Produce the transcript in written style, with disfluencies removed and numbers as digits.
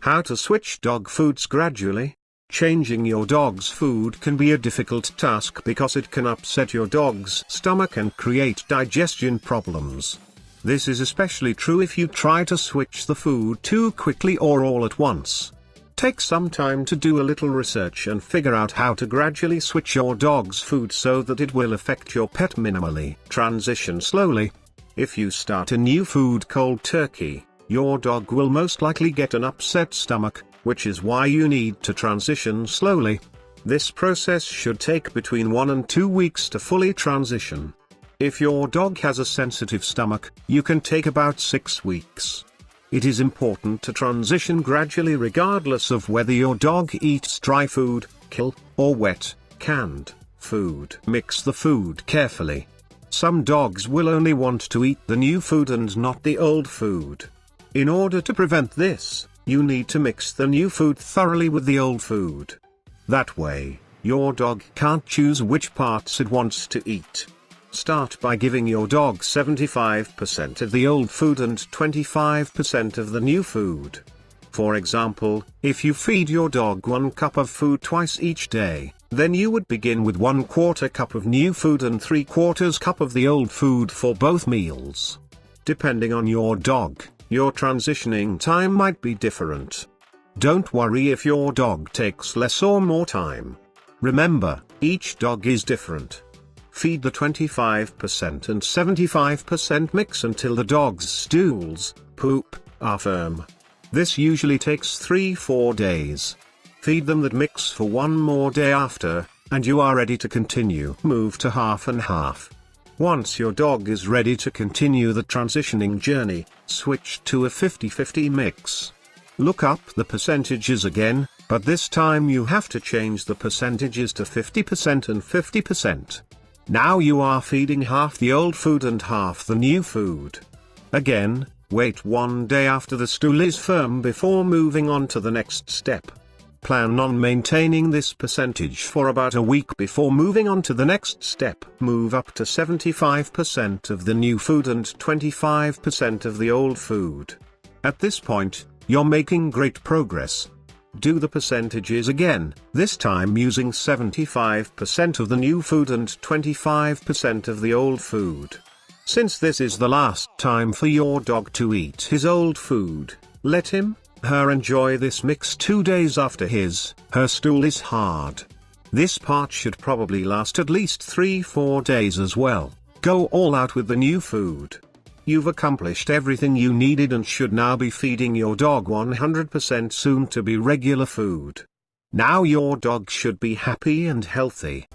How to switch dog foods gradually? Changing your dog's food can be a difficult task because it can upset your dog's stomach and create digestion problems. This is especially true if you try to switch the food too quickly or all at once. Take some time to do a little research and figure out how to gradually switch your dog's food so that it will affect your pet minimally. Transition slowly. If you start a new food cold turkey, your dog will most likely get an upset stomach, which is why you need to transition slowly. This process should take between 1 and 2 weeks to fully transition. If your dog has a sensitive stomach, you can take about 6 weeks. It is important to transition gradually regardless of whether your dog eats dry food, kill, or wet, canned food. Mix the food carefully. Some dogs will only want to eat the new food and not the old food. In order to prevent this, you need to mix the new food thoroughly with the old food. That way, your dog can't choose which parts it wants to eat. Start by giving your dog 75% of the old food and 25% of the new food. For example, if you feed your dog 1 cup of food twice each day, then you would begin with 1/4 cup of new food and 3/4 cup of the old food for both meals. Depending on your dog, your transitioning time might be different. Don't worry if your dog takes less or more time. Remember, each dog is different. Feed the 25% and 75% mix until the dog's stools, poop, are firm. This usually takes 3-4 days. Feed them that mix for 1 more day after, and you are ready to continue. Move to half and half. Once your dog is ready to continue the transitioning journey, switch to a 50-50 mix. Look up the percentages again, but this time you have to change the percentages to 50% and 50%. Now you are feeding half the old food and half the new food. Again, wait 1 day after the stool is firm before moving on to the next step. Plan on maintaining this percentage for about a week before moving on to the next step. Move up to 75% of the new food and 25% of the old food. At this point, you're making great progress. Do the percentages again, this time using 75% of the new food and 25% of the old food. Since this is the last time for your dog to eat his old food, let him/her enjoy this mix 2 days after his/her stool is hard. This part should probably last at least 3-4 days as well. Go all out with the new food. You've accomplished everything you needed and should now be feeding your dog 100% soon to be regular food. Now your dog should be happy and healthy.